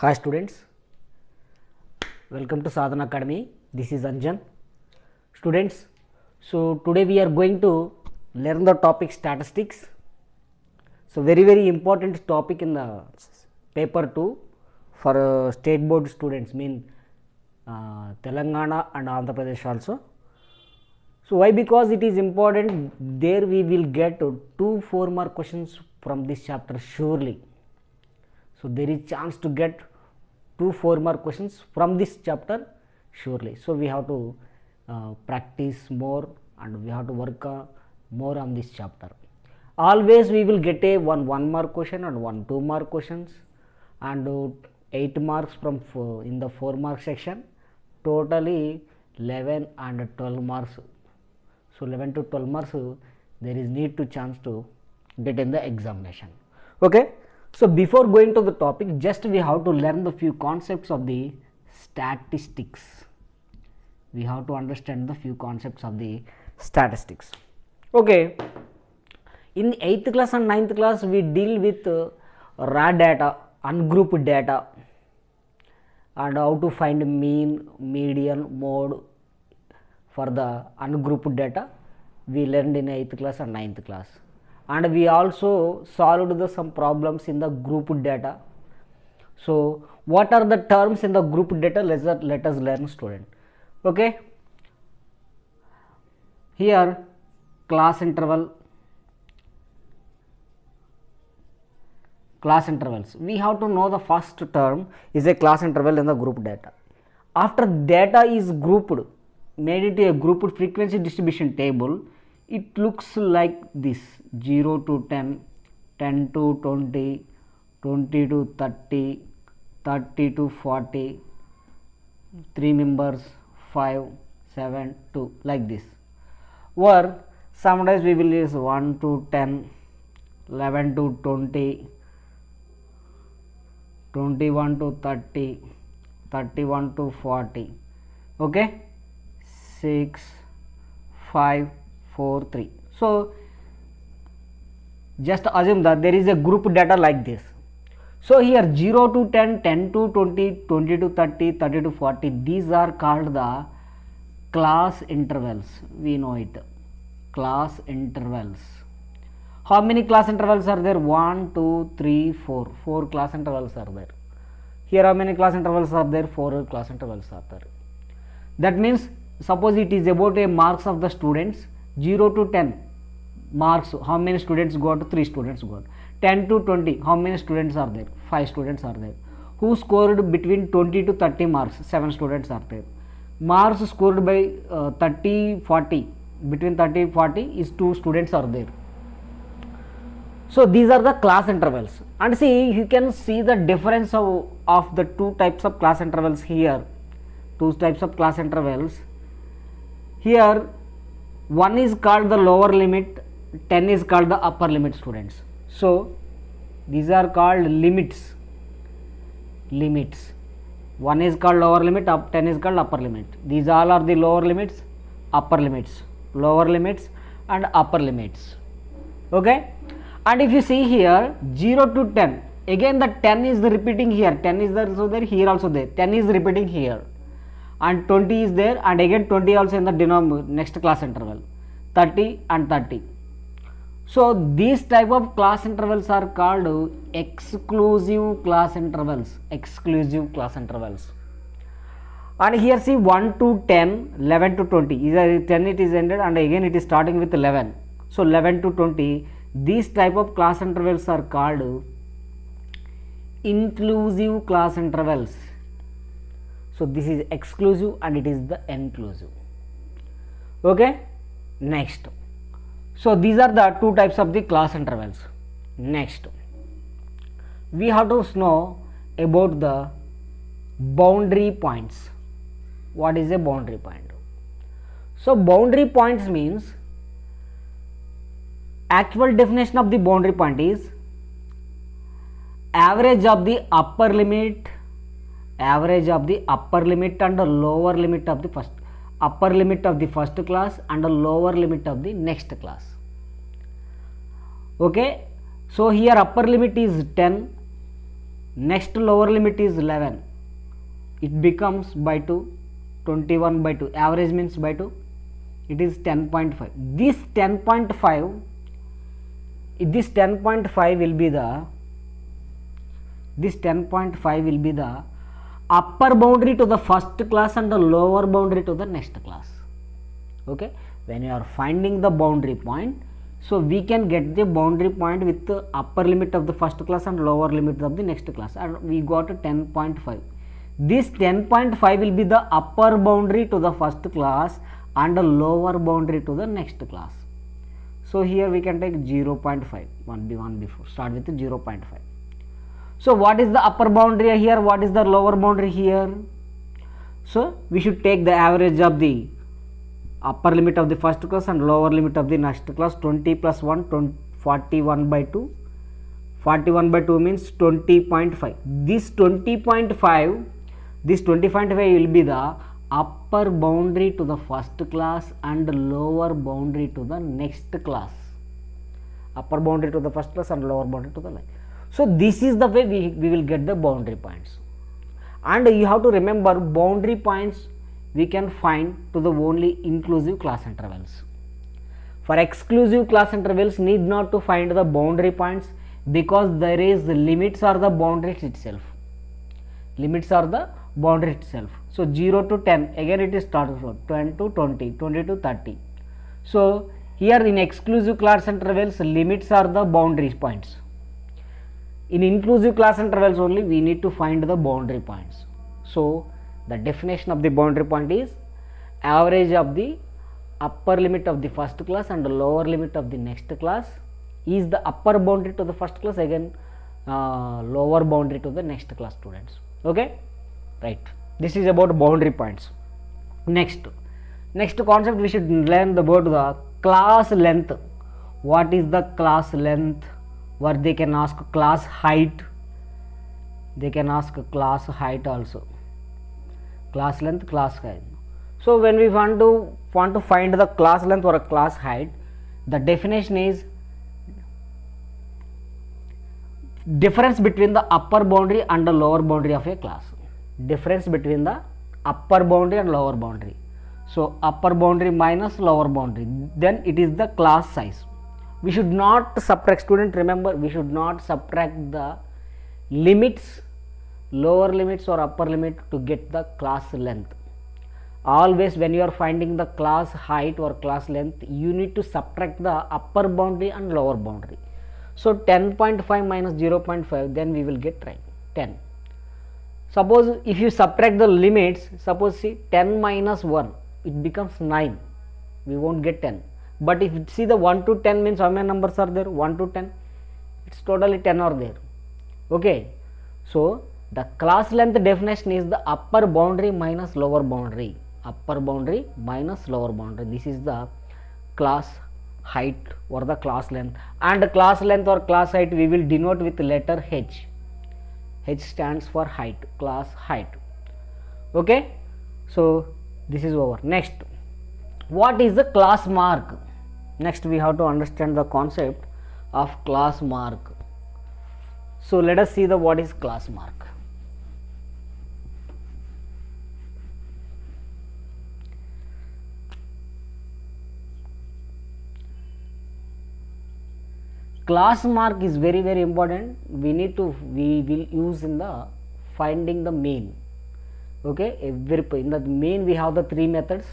Hi students, welcome to Sadhana Academy. This is Anjan. Students, so today we are going to learn the topic statistics. So very important topic in the paper 2 for state board students, mean Telangana and Andhra Pradesh also. So why? Because it is important. There we will get 2 4-mark questions from this chapter surely. So there is chance to get 2 4-mark questions from this chapter surely. So we have to practice more and we have to work more on this chapter. Always we will get a 1 1-mark question and 1 2-mark questions and 8 marks from in the 4-mark section. Totally 11 and 12 marks. So 11 to 12 marks there is need to chance to get in the examination. Okay. So before going to the topic, just we have to learn the few concepts of the statistics. We have to understand the few concepts of the statistics. Okay. In 8th class and 9th class, we deal with raw data, ungrouped data, and how to find mean, median, mode for the ungrouped data. We learned in 8th class and 9th class. And we also solved some problems in the grouped data. So what are the terms in the grouped data? Let us learn, student. Okay. Here class intervals. We have to know the first term is a class interval in the group data. After data is grouped, made it a grouped frequency distribution table, it looks like this: 0 to 10, 10 to 20, 20 to 30, 30 to 40, 3 members, 5, 7, 2, like this. Or sometimes we will use 1 to 10, 11 to 20, 21 to 30, 31 to 40. Okay, 6, 5, 4, 3. So just assume that there is a group data like this. So here 0 to 10, 10 to 20, 20 to 30, 30 to 40, these are called the class intervals. We know it, class intervals. How many class intervals are there? 1, 2, 3, 4. 4 class intervals are there. Here how many class intervals are there? 4 class intervals are there. That means suppose it is about a marks of the students, 0 to 10 marks, how many students got? 3 students got. 10 to 20, how many students are there? 5 students are there. Who scored between 20 to 30 marks? 7 students are there. Marks scored by 30, 40, between 30 and 40 is 2 students are there. So these are the class intervals, and see, you can see the difference of the 2 types of class intervals here. 2 types of class intervals. Here one is called the lower limit, 10 is called the upper limit, students. So these are called limits. One is called lower limit, 10 is called upper limit. These all are the lower limits, upper limits, lower limits and upper limits. Okay. And if you see here 0 to 10, again the 10 is repeating here, 10 is there, so there, here also there, 10 is repeating here, and 20 is there, and again 20 also in the denominator, next class interval, 30 and 30. So these type of class intervals are called exclusive class intervals. And here see 1 to 10, 11 to 20, either 10 it is ended and again it is starting with 11. So 11 to 20, these type of class intervals are called inclusive class intervals. So this is exclusive and it is the inclusive. Okay. Next, so these are the 2 types of the class intervals. Next, we have to know about the boundary points. What is a boundary point? So boundary points means, actual definition of the boundary point is average of the upper limit and the lower limit of the upper limit of the first class and the lower limit of the next class. Okay. So here upper limit is 10 next lower limit is 11, it becomes by 2, 21 by 2, average means by 2, it is 10.5. This 10.5 will be the upper boundary to the first class and the lower boundary to the next class. Okay, when you are finding the boundary point, so we can get the boundary point with the upper limit of the first class and lower limit of the next class, and we got a 10.5. This 10.5 will be the upper boundary to the first class and the lower boundary to the next class. So here we can take 0.5, one before, start with 0.5. So what is the upper boundary here, what is the lower boundary here? So we should take the average of the upper limit of the first class and lower limit of the next class. 20 plus 1, 41 by 2. 41 by 2 means 20.5. This 20.5 will be the upper boundary to the first class and lower boundary to the next class. Upper boundary to the first class and lower boundary to the next. So this is the way we will get the boundary points. And you have to remember, boundary points we can find to the only inclusive class intervals. For exclusive class intervals, need not to find the boundary points, because there is limits or the boundaries itself. Limits are the boundary itself. So 0 to 10, again it is started from 10 to 20, 20 to 30. So here in exclusive class intervals, limits are the boundary points. In inclusive class intervals only we need to find the boundary points. So the definition of the boundary point is average of the upper limit of the first class and the lower limit of the next class is the upper boundary to the first class, again lower boundary to the next class, students. Okay, right, this is about boundary points. Next concept we should learn about the class length. What is the class length? Or they can ask class height, they can ask class height also, class length, class height. So when we want to find the class length or a class height, the definition is difference between the upper boundary and the lower boundary of a class. Difference between the upper boundary and lower boundary. So upper boundary minus lower boundary, then it is the class size. We should not subtract, student, remember, we should not subtract the limits, lower limits or upper limit to get the class length. Always when you are finding the class height or class length, you need to subtract the upper boundary and lower boundary. So 10.5 minus 0.5, then we will get 10. Suppose if you subtract the limits, suppose see 10 minus 1, it becomes 9, we won't get 10. But if you see the 1 to 10 means how many numbers are there? 1 to 10, it's totally 10 are there. Okay, so the class length definition is the upper boundary minus lower boundary. Upper boundary minus lower boundary. This is the class height or the class length. And class length or class height we will denote with letter H. H stands for height, class height. Okay, so this is over. Next, what is the class mark? Next we have to understand the concept of class mark. So let us see the what is class mark. Class mark is very important. We will use in the finding the mean. Okay, in the mean we have the 3 methods.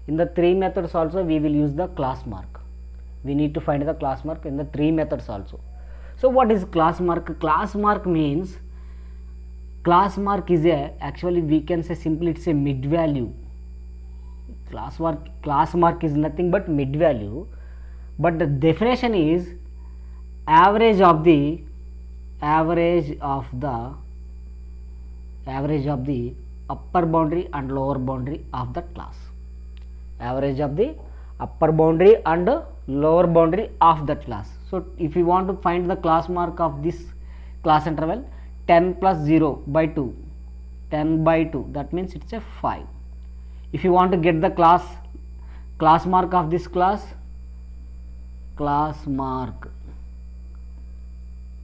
In the 3 methods also we will use the class mark. We need to find the class mark in the 3 methods also. So what is class mark? Class mark means, class mark is actually we can say simply it's a mid value. Class mark is nothing but mid value, but the definition is average of the upper boundary and lower boundary of the class. Average of the upper boundary and lower boundary of that class. So if you want to find the class mark of this class interval, 10 plus 0 by 2, 10 by 2, that means it's a 5. If you want to get the class mark of this class mark,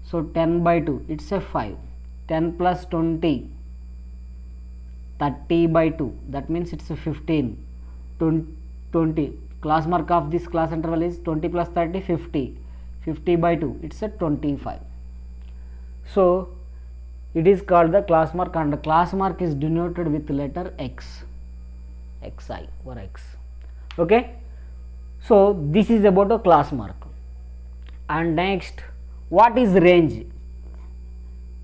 so 10 by 2, it's a 5. 10 plus 20, 30 by 2, that means it's a 15. 20, class mark of this class interval is 20 plus 30, 50. 50 by 2, it's a 25. So it is called the class mark, and the class mark is denoted with letter X, Xi or X. Okay, so this is about a class mark. And next, what is range?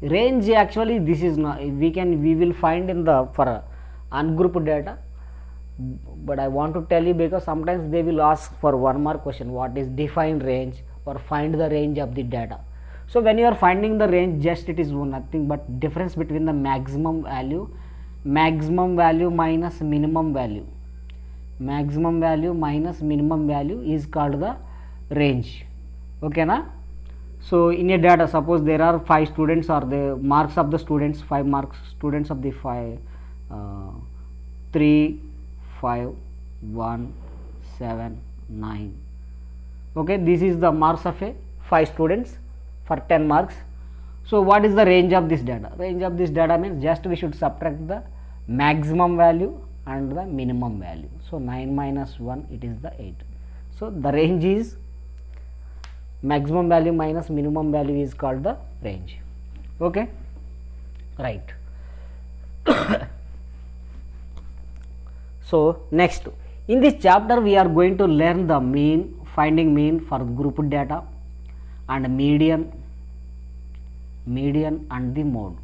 Range, actually this is not, we will find in the for ungrouped data, but I want to tell you because sometimes they will ask for 1 mark question, what is define range or find the range of the data. So when you are finding the range, just it is nothing but difference between the maximum value minus minimum value. Maximum value minus minimum value is called the range. Okay na? So in a data, suppose there are 5 students, or the marks of the students, 5 marks students of the 3, 5, 1, 7, 9. Okay, this is the marks of a 5 students for 10 marks. So what is the range of this data? Range of this data means just we should subtract the maximum value and the minimum value. So 9 minus 1, it is the 8. So the range is maximum value minus minimum value is called the range. Okay, right. So next, in this chapter we are going to learn the mean, finding mean for grouped data, and median and the mode.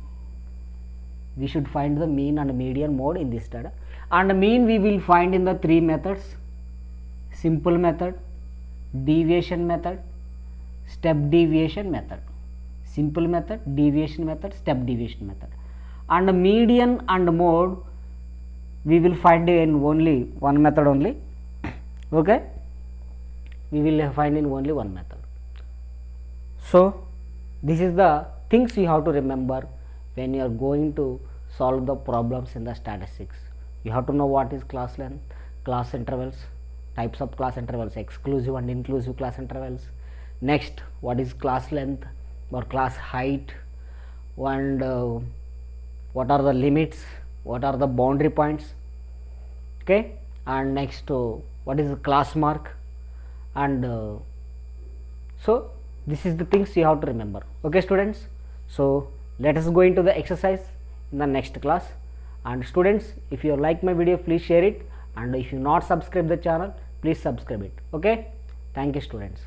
We should find the mean and median mode in this data. And mean we will find in the 3 methods: simple method, deviation method, step deviation method. Simple method, deviation method, step deviation method. And median and mode we will find in only one method only. Okay, we will find in only one method. So this is the things you have to remember when you are going to solve the problems in the statistics. You have to know what is class length, class intervals, types of class intervals, exclusive and inclusive class intervals. Next, what is class length or class height, and what are the limits, what are the boundary points. Okay, and next, what is the class mark, and so this is the things you have to remember. Okay students, so let us go into the exercise in the next class. And students, if you like my video, please share it, and if you not subscribe the channel, please subscribe it. Okay, thank you students.